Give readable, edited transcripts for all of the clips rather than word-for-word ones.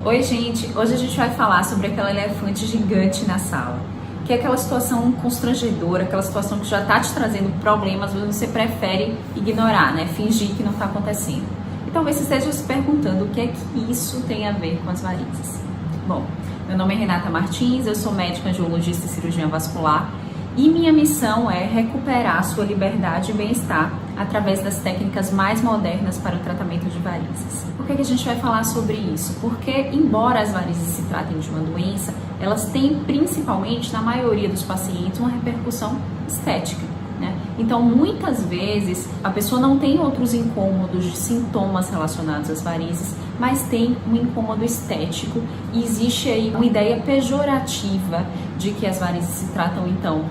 Oi gente, hoje a gente vai falar sobre aquela elefante gigante na sala, que é aquela situação constrangedora, aquela situação que já está te trazendo problemas, mas você prefere ignorar, né? Fingir que não está acontecendo. E talvez você esteja se perguntando o que é que isso tem a ver com as varizes. Bom, meu nome é Renata Martins, eu sou médica angiologista e cirurgiã vascular e minha missão é recuperar a sua liberdade e bem-estar através das técnicas mais modernas para o tratamento de varizes. Por que a gente vai falar sobre isso? Porque, embora as varizes se tratem de uma doença, elas têm principalmente, na maioria dos pacientes, uma repercussão estética, né? Então, muitas vezes, a pessoa não tem outros incômodos de sintomas relacionados às varizes, mas tem um incômodo estético e existe aí uma ideia pejorativa de que as varizes se tratam, então,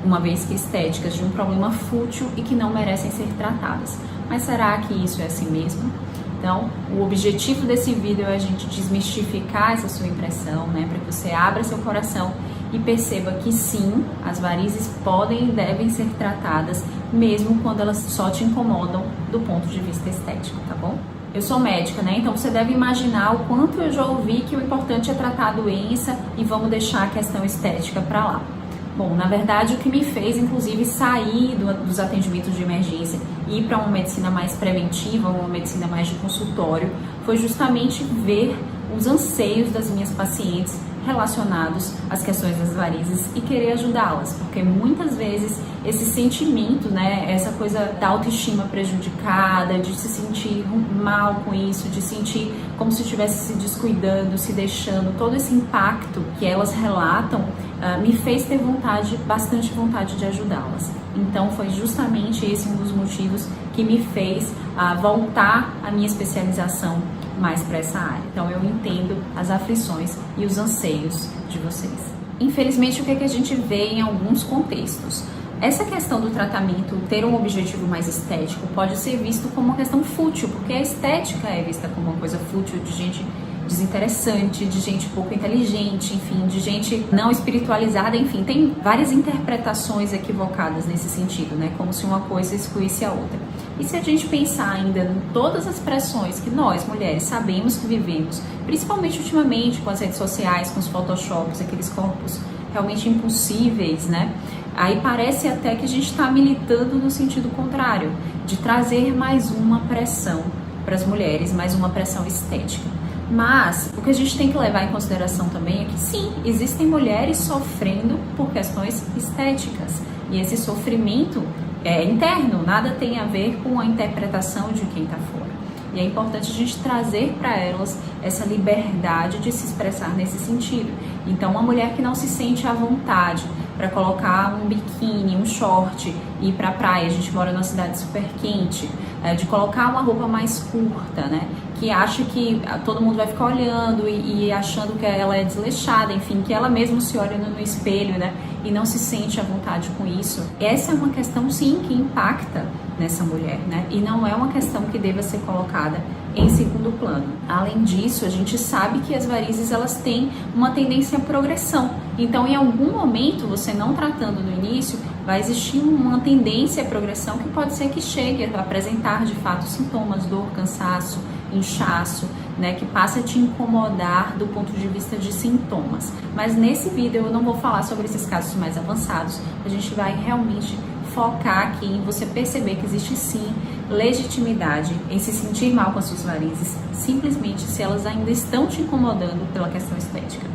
uma vez que estéticas, de um problema fútil e que não merecem ser tratadas. Mas será que isso é assim mesmo? Então, o objetivo desse vídeo é a gente desmistificar essa sua impressão, né, para que você abra seu coração e perceba que sim, as varizes podem e devem ser tratadas, mesmo quando elas só te incomodam do ponto de vista estético, tá bom? Eu sou médica, né? Então você deve imaginar o quanto eu já ouvi que o importante é tratar a doença e vamos deixar a questão estética para lá. Bom, na verdade, o que me fez, inclusive, sair dos atendimentos de emergência e ir para uma medicina mais preventiva, uma medicina mais de consultório, foi justamente ver os anseios das minhas pacientes relacionados às questões das varizes e querer ajudá-las, porque muitas vezes esse sentimento, né, essa coisa da autoestima prejudicada, de se sentir mal com isso, de sentir como se estivesse se descuidando, se deixando, todo esse impacto que elas relatam, me fez ter bastante vontade de ajudá-las. Então foi justamente esse um dos motivos que me fez voltar a minha especialização mais para essa área. Então eu entendo as aflições e os anseios de vocês. Infelizmente, o que a gente vê em alguns contextos? Essa questão do tratamento ter um objetivo mais estético pode ser visto como uma questão fútil, porque a estética é vista como uma coisa fútil de gente desinteressante, de gente pouco inteligente, enfim, de gente não espiritualizada, enfim, tem várias interpretações equivocadas nesse sentido, né? Como se uma coisa excluísse a outra. E se a gente pensar ainda em todas as pressões que nós, mulheres, sabemos que vivemos, principalmente ultimamente com as redes sociais, com os photoshops, aqueles corpos realmente impossíveis, né? Aí parece até que a gente está militando no sentido contrário, de trazer mais uma pressão para as mulheres, mais uma pressão estética. Mas o que a gente tem que levar em consideração também é que sim, existem mulheres sofrendo por questões estéticas. E esse sofrimento é interno, nada tem a ver com a interpretação de quem está fora. E é importante a gente trazer para elas essa liberdade de se expressar nesse sentido. Então, uma mulher que não se sente à vontade para colocar um biquíni, um short e ir para a praia, a gente mora numa cidade super quente, de colocar uma roupa mais curta, né? Que acha que todo mundo vai ficar olhando e achando que ela é desleixada, enfim, que ela mesma se olha no espelho, né? E não se sente à vontade com isso. Essa é uma questão, sim, que impacta nessa mulher, né? E não é uma questão que deva ser colocada em segundo plano. Além disso, a gente sabe que as varizes, elas têm uma tendência à progressão. Então, em algum momento, você não tratando no início, vai existir uma tendência à progressão que pode ser que chegue a apresentar, de fato, sintomas, dor, cansaço, inchaço, né, que passa a te incomodar do ponto de vista de sintomas. Mas nesse vídeo eu não vou falar sobre esses casos mais avançados, a gente vai realmente focar aqui em você perceber que existe sim legitimidade em se sentir mal com as suas varizes, simplesmente se elas ainda estão te incomodando pela questão estética.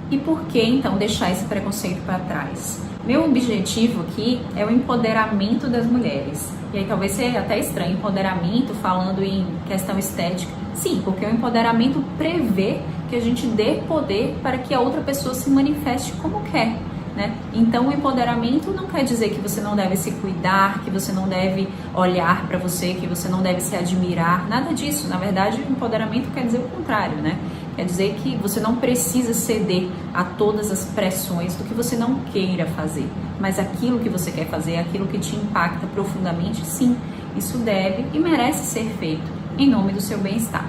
E por que então deixar esse preconceito para trás? Meu objetivo aqui é o empoderamento das mulheres. E aí talvez seja até estranho, empoderamento falando em questão estética. Sim, porque o empoderamento prevê que a gente dê poder para que a outra pessoa se manifeste como quer, né? Então o empoderamento não quer dizer que você não deve se cuidar, que você não deve olhar para você, que você não deve se admirar, nada disso. Na verdade, o empoderamento quer dizer o contrário, né? Quer dizer que você não precisa ceder a todas as pressões do que você não queira fazer, mas aquilo que você quer fazer, aquilo que te impacta profundamente, sim, isso deve e merece ser feito em nome do seu bem-estar.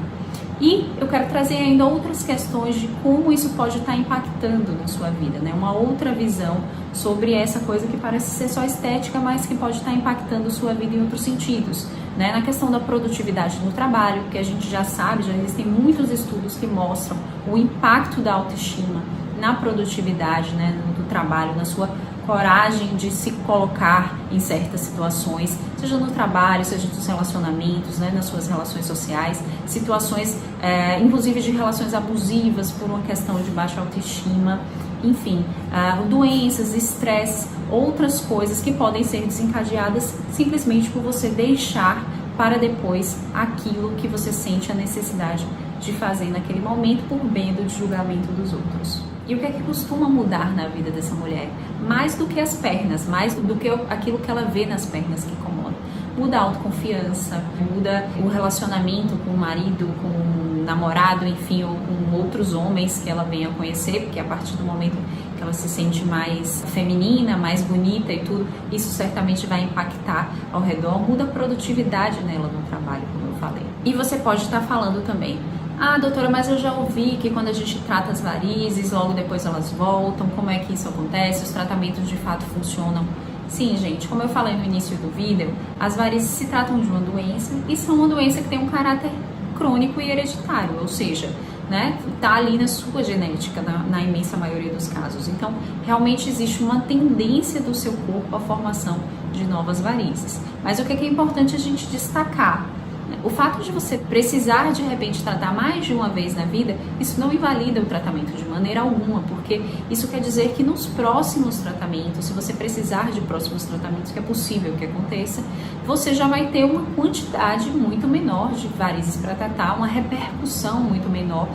E eu quero trazer ainda outras questões de como isso pode estar impactando na sua vida, né? Uma outra visão sobre essa coisa que parece ser só estética, mas que pode estar impactando sua vida em outros sentidos. né? Na questão da produtividade no trabalho, porque a gente já sabe, já existem muitos estudos que mostram o impacto da autoestima na produtividade, né, do trabalho, na sua coragem de se colocar em certas situações, seja no trabalho, seja nos relacionamentos, né, nas suas relações sociais, situações, inclusive de relações abusivas por uma questão de baixa autoestima, enfim, doenças, estresse, outras coisas que podem ser desencadeadas simplesmente por você deixar para depois aquilo que você sente a necessidade de fazer naquele momento por medo de julgamento dos outros. E o que é que costuma mudar na vida dessa mulher? Mais do que as pernas, mais do que aquilo que ela vê nas pernas que incomoda. Muda a autoconfiança, muda o relacionamento com o marido, com o namorado, enfim, ou com outros homens que ela venha a conhecer, porque a partir do momento que ela se sente mais feminina, mais bonita e tudo, isso certamente vai impactar ao redor, muda a produtividade nela no trabalho, como eu falei. E você pode estar falando também: ah, doutora, mas eu já ouvi que quando a gente trata as varizes, logo depois elas voltam. Como é que isso acontece? Os tratamentos de fato funcionam? Sim, gente, como eu falei no início do vídeo, as varizes se tratam de uma doença e são uma doença que tem um caráter crônico e hereditário, ou seja, né, tá ali na sua genética, na imensa maioria dos casos. Então, realmente existe uma tendência do seu corpo à formação de novas varizes. Mas o que é importante a gente destacar? O fato de você precisar de repente tratar mais de uma vez na vida, isso não invalida o tratamento de maneira alguma, porque isso quer dizer que nos próximos tratamentos, se você precisar de próximos tratamentos, que é possível que aconteça, você já vai ter uma quantidade muito menor de varizes para tratar, uma repercussão muito menor,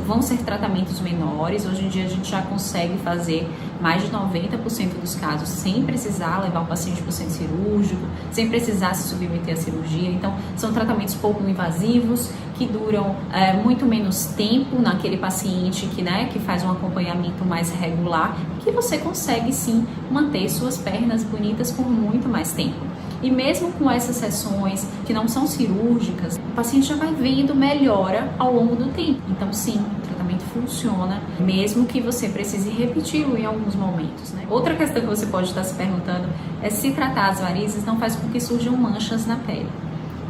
vão ser tratamentos menores. Hoje em dia a gente já consegue fazer mais de 90% dos casos sem precisar levar o paciente para o centro cirúrgico, sem precisar se submeter à cirurgia. Então, são tratamentos pouco invasivos, que duram muito menos tempo naquele paciente que faz um acompanhamento mais regular, que você consegue sim manter suas pernas bonitas por muito mais tempo. E mesmo com essas sessões que não são cirúrgicas, o paciente já vai vendo melhora ao longo do tempo. Então sim, o tratamento funciona, mesmo que você precise repeti-lo em alguns momentos, né? Outra questão que você pode estar se perguntando é se tratar as varizes não faz com que surjam manchas na pele.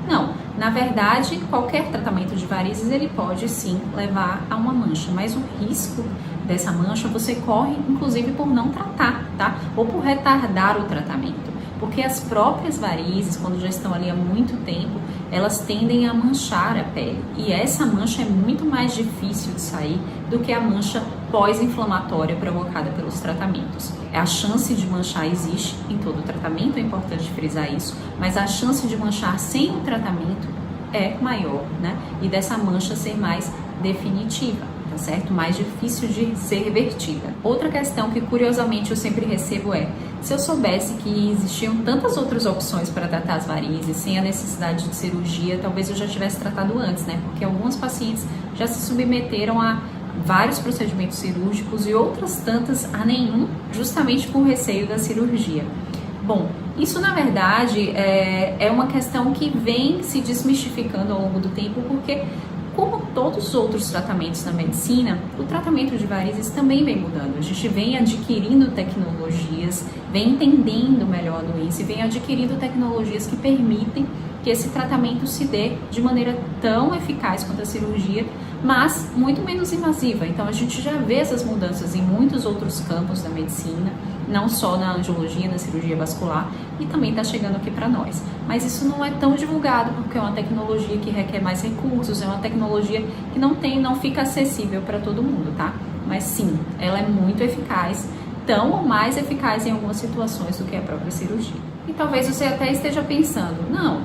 Não, na verdade, qualquer tratamento de varizes ele pode sim levar a uma mancha, mas o risco dessa mancha você corre inclusive por não tratar, tá? Ou por retardar o tratamento. Porque as próprias varizes, quando já estão ali há muito tempo, elas tendem a manchar a pele. E essa mancha é muito mais difícil de sair do que a mancha pós-inflamatória provocada pelos tratamentos. A chance de manchar existe em todo o tratamento, é importante frisar isso, mas a chance de manchar sem o tratamento é maior, né? E dessa mancha ser mais definitiva, tá certo? Mais difícil de ser revertida. Outra questão que curiosamente eu sempre recebo é: se eu soubesse que existiam tantas outras opções para tratar as varizes sem a necessidade de cirurgia, talvez eu já tivesse tratado antes, né? Porque alguns pacientes já se submeteram a vários procedimentos cirúrgicos e outras tantas a nenhum, justamente por receio da cirurgia. Bom, isso na verdade é uma questão que vem se desmistificando ao longo do tempo, porque como todos os outros tratamentos na medicina, o tratamento de varizes também vem mudando. A gente vem adquirindo tecnologias, vem entendendo melhor a doença e vem adquirindo tecnologias que permitem que esse tratamento se dê de maneira tão eficaz quanto a cirurgia, mas muito menos invasiva. Então a gente já vê essas mudanças em muitos outros campos da medicina, não só na angiologia, na cirurgia vascular, e também está chegando aqui para nós. Mas isso não é tão divulgado porque é uma tecnologia que requer mais recursos, é uma tecnologia que não fica acessível para todo mundo, tá? Mas sim, ela é muito eficaz, tão ou mais eficaz em algumas situações do que a própria cirurgia. E talvez você até esteja pensando: não,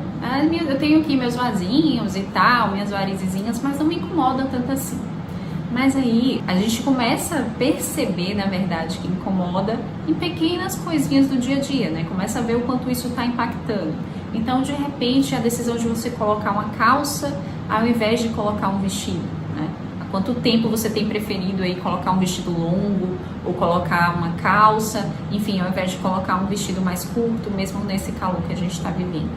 eu tenho aqui meus vasinhos e tal, minhas varizezinhas, mas não me incomoda tanto assim. Mas aí a gente começa a perceber, na verdade, que incomoda em pequenas coisinhas do dia a dia, né? Começa a ver o quanto isso está impactando. Então, de repente, a decisão de você colocar uma calça ao invés de colocar um vestido, né? Há quanto tempo você tem preferido aí colocar um vestido longo ou colocar uma calça, enfim, ao invés de colocar um vestido mais curto, mesmo nesse calor que a gente está vivendo?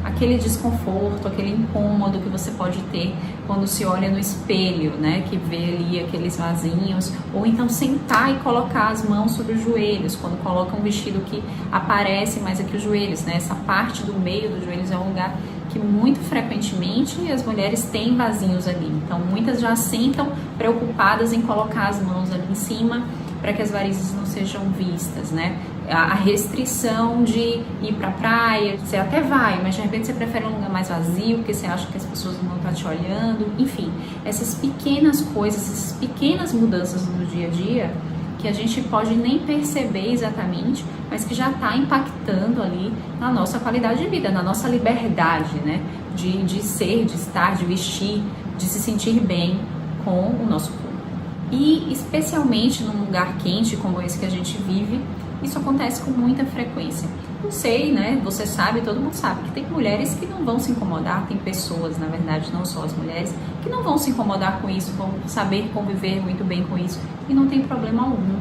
Aquele desconforto, aquele incômodo que você pode ter quando se olha no espelho, né, que vê ali aqueles vasinhos, ou então sentar e colocar as mãos sobre os joelhos, quando coloca um vestido que aparece mais aqui os joelhos, né, essa parte do meio dos joelhos é um lugar que muito frequentemente as mulheres têm vasinhos ali. Então, muitas já sentam preocupadas em colocar as mãos ali em cima para que as varizes não sejam vistas, né? A restrição de ir para a praia, você até vai, mas de repente você prefere um lugar mais vazio, porque você acha que as pessoas não vão estar te olhando. Enfim, essas pequenas coisas, essas pequenas mudanças no dia a dia, que a gente pode nem perceber exatamente, mas que já está impactando ali na nossa qualidade de vida, na nossa liberdade, né? De ser, de estar, de vestir, de se sentir bem com o nosso corpo. E especialmente num lugar quente como esse que a gente vive, isso acontece com muita frequência. Não sei, né? Você sabe, todo mundo sabe que tem mulheres que não vão se incomodar, tem pessoas, na verdade, não só as mulheres, que não vão se incomodar com isso, vão saber conviver muito bem com isso e não tem problema algum.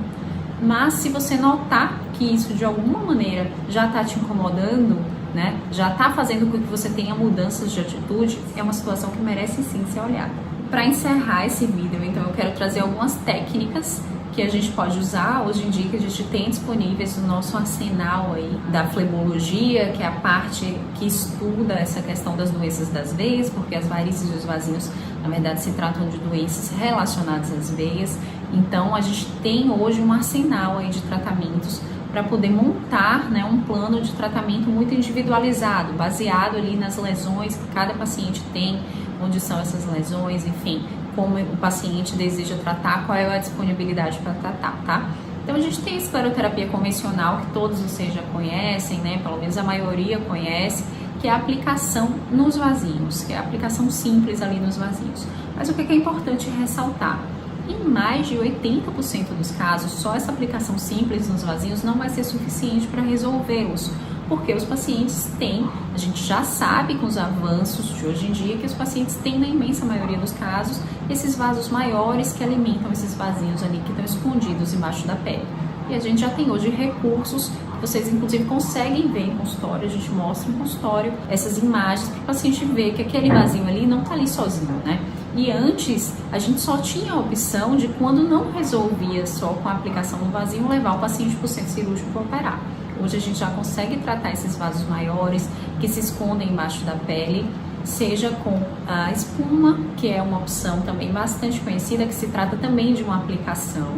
Mas se você notar que isso de alguma maneira já está te incomodando, né? Já está fazendo com que você tenha mudanças de atitude, é uma situação que merece sim ser olhada. Para encerrar esse vídeo, então, eu quero trazer algumas técnicas que a gente pode usar hoje em dia, que a gente tem disponíveis no nosso arsenal aí da flebologia, que é a parte que estuda essa questão das doenças das veias, porque as varizes e os vasinhos, na verdade, se tratam de doenças relacionadas às veias. Então, a gente tem hoje um arsenal aí de tratamentos para poder montar, né, um plano de tratamento muito individualizado, baseado ali nas lesões que cada paciente tem, onde são essas lesões, enfim, como o paciente deseja tratar, qual é a disponibilidade para tratar, tá? Então a gente tem a escleroterapia convencional, que todos vocês já conhecem, né? Pelo menos a maioria conhece, que é a aplicação nos vasinhos, que é a aplicação simples ali nos vasinhos. Mas o que é importante ressaltar? Em mais de 80% dos casos, só essa aplicação simples nos vasinhos não vai ser suficiente para resolvê-los, porque os pacientes têm, a gente já sabe com os avanços de hoje em dia, que os pacientes têm, na imensa maioria dos casos, esses vasos maiores que alimentam esses vasinhos ali que estão escondidos embaixo da pele. E a gente já tem hoje recursos que vocês inclusive conseguem ver em consultório, a gente mostra em consultório essas imagens para o paciente ver que aquele vasinho ali não está ali sozinho, né? E antes, a gente só tinha a opção de, quando não resolvia só com a aplicação no vasinho, levar o paciente para o centro cirúrgico para operar. Hoje a gente já consegue tratar esses vasos maiores que se escondem embaixo da pele, seja com a espuma, que é uma opção também bastante conhecida, que se trata também de uma aplicação,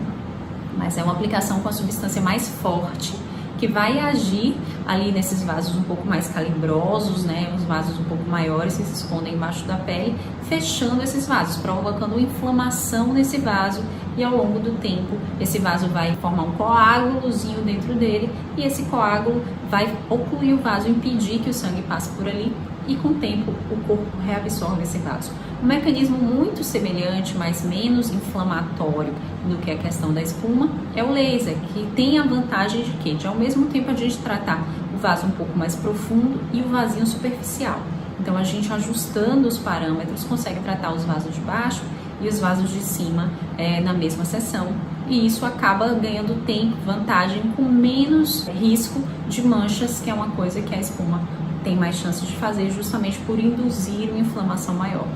mas é uma aplicação com a substância mais forte, que vai agir ali nesses vasos um pouco mais calibrosos, né, os vasos um pouco maiores que se escondem embaixo da pele, fechando esses vasos, provocando inflamação nesse vaso, e ao longo do tempo esse vaso vai formar um coágulozinho dentro dele, e esse coágulo vai ocluir o vaso, impedir que o sangue passe por ali, e com o tempo o corpo reabsorve esse vaso. Um mecanismo muito semelhante, mas menos inflamatório do que a questão da espuma, é o laser, que tem a vantagem de que, de ao mesmo tempo, a gente tratar o vaso um pouco mais profundo e o vasinho superficial. Então, a gente, ajustando os parâmetros, consegue tratar os vasos de baixo e os vasos de cima na mesma sessão. E isso acaba ganhando tempo, vantagem, com menos risco de manchas, que é uma coisa que a espuma tem mais chance de fazer, justamente por induzir uma inflamação maior.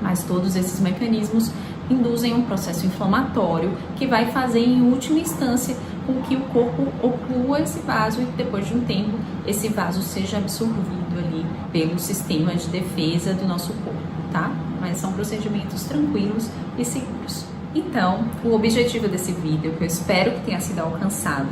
Mas todos esses mecanismos induzem um processo inflamatório que vai fazer, em última instância, com que o corpo oclua esse vaso e, depois de um tempo, esse vaso seja absorvido ali pelo sistema de defesa do nosso corpo, tá? Mas são procedimentos tranquilos e seguros. Então, o objetivo desse vídeo, que eu espero que tenha sido alcançado,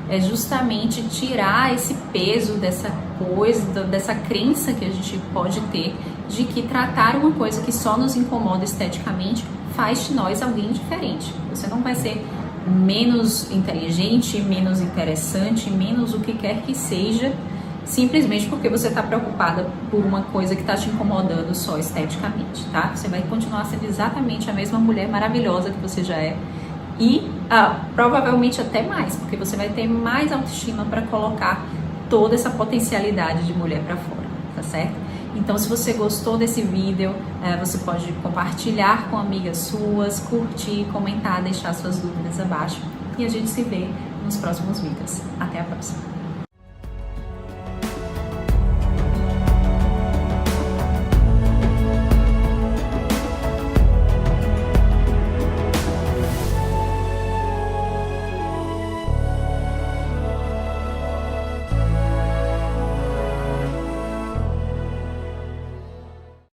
é justamente tirar esse peso dessa coisa, dessa crença que a gente pode ter de que tratar uma coisa que só nos incomoda esteticamente faz de nós alguém diferente. Você não vai ser menos inteligente, menos interessante, menos o que quer que seja, simplesmente porque você está preocupada por uma coisa que está te incomodando só esteticamente, tá? Você vai continuar sendo exatamente a mesma mulher maravilhosa que você já é, e provavelmente até mais, porque você vai ter mais autoestima para colocar toda essa potencialidade de mulher para fora, tá certo? Então, se você gostou desse vídeo, você pode compartilhar com amigas suas, curtir, comentar, deixar suas dúvidas abaixo, e a gente se vê nos próximos vídeos. Até a próxima!